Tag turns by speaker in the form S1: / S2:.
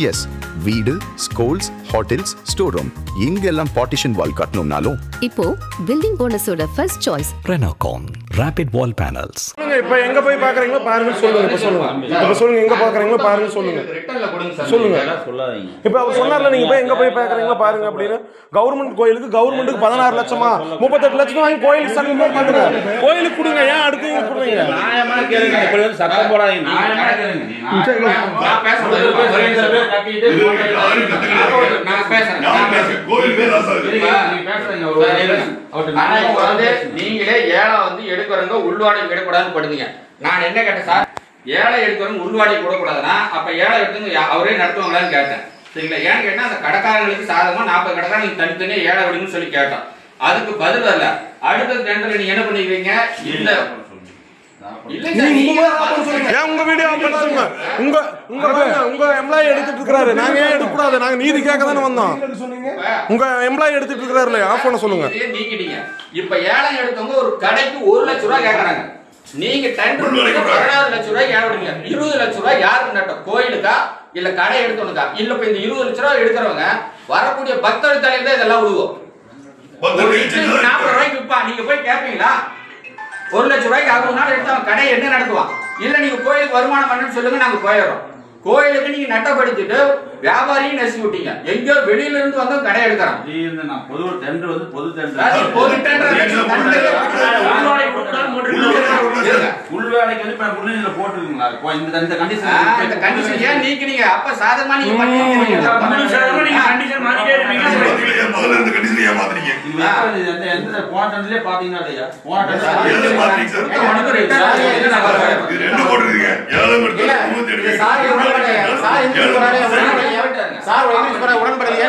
S1: S, வீடு, schools, hotels, store room எங்கெல்லாம் partition wall கட்டணும்னாலும்
S2: இப்போ பில்டிங் ஓனர்ஸோட first choice
S3: Renocon rapid wall panels.
S4: இப்போ எங்க போய் பாக்குறீங்களோ பாருங்க சொல்லுங்க. இப்போ சொல்லுங்க எங்க பாக்குறீங்களோ பாருங்க சொல்லுங்க. இப்போ அவர் சொன்னார்ல நீங்க போய் எங்க போய் பாக்குறீங்களோ பாருங்க அப்படின்னு. கவர்மெண்ட் கோயிலுக்கு 16 லட்சமா 38 லட்சம் வாங்கி கோயிலுக்கு சங்கமா பாக்குங்க. கோயிலுக்கு கொடுங்க, ஏன் அடுத்து கொடுங்க?
S5: நியாயமா கேளுங்க. இப்படி வந்து சத்தம் போடாதீங்க. நியாயமா கேளுங்க. நான் பேசுறேன். நீங்களே ஏழை வந்து எடுக்கிறவங்க உள்வாடகை எடுக்கூடாதுன்னு படுங்க. நான் என்ன கேட்டேன் சார், ஏழை எடுக்கிறவங்க உள்வாடகை கொடுக்கூடாதுன்னா அப்ப ஏழை எடுத்து அவரே நடத்துவாங்களான்னு கேட்டேன். சரிங்களா? ஏன்னு கேட்டா அந்த கடைக்காரங்களுக்கு சாதகமா 40 கடைக்காரங்க தனித்தனியா ஏழை விடுங்கன்னு சொல்லி கேட்டோம். அதுக்கு பதில் வரல. அடுத்த டெண்டர்ல நீங்க என்ன பண்ணிக்கிறீங்க? இல்ல
S4: உங்க வீடியோ உங்க எம்ப்ளாயி எடுத்துட்டு இருக்காரு. நாங்க ஏன் எடுக்க கூடாது? நாங்க நீதி கேட்க தானே வந்தோம். உங்க எம்ப்ளாயி எடுத்துட்டு இருக்காருல்ல, ஆஃப் பண்ண சொல்லுங்க.
S5: நீக்கிட்டீங்க. இப்ப ஏழை எடுத்தவங்க ஒரு கடைக்கு 1 லட்சம் ரூபாய் கேட்கறாங்க. நீங்க டெண்டர் 16 லட்சம் ரூபாய் ஏழுங்க. 20 லட்சம் ரூபாய் யாருக்கு நட்டம்? கோயிலுக்கா இல்ல கடை எடுத்தவனுக்கா? இல்ல இப்ப இந்த 20 லட்சம் ரூபாய் எடுக்கிறவங்க வரக்கூடிய பக்தர் தலையில தான் இதெல்லாம் விடுவோம். 40 ரூபாய்க்கு விற்பா. நீங்க போய் கேட்பீங்களா? 1 லட்சம் ரூபாய்க்கு 60 நாள் எடுத்து அவன் கடை என்ன நடத்துவான்? இல்ல நீங்க கோயிலுக்கு வருமானம் பண்ணுன்னு சொல்லுங்க, நாங்க போயிடுறோம். கோயிலுக்கு நீங்க நட்டப்படுத்திட்டு வியாபாரியும் நெசி விட்டீங்க. எங்க வெளியில இருந்து வந்து கடை எடுக்கிறான்.
S6: பொது டெண்டர் வந்து பொது உள்வேலைக்கு வந்து இப்ப முன்னிலையில போட்டுருக்கீங்களா? இந்த
S5: கண்டிஷன் ஏன் நீக்கினீங்க? அப்ப சாதகமா நீங்க பண்ணிருக்கீங்க.
S6: எந்த போனட்லயே பாத்தீங்கன்னா இல்லையா?
S5: உடன்படலையா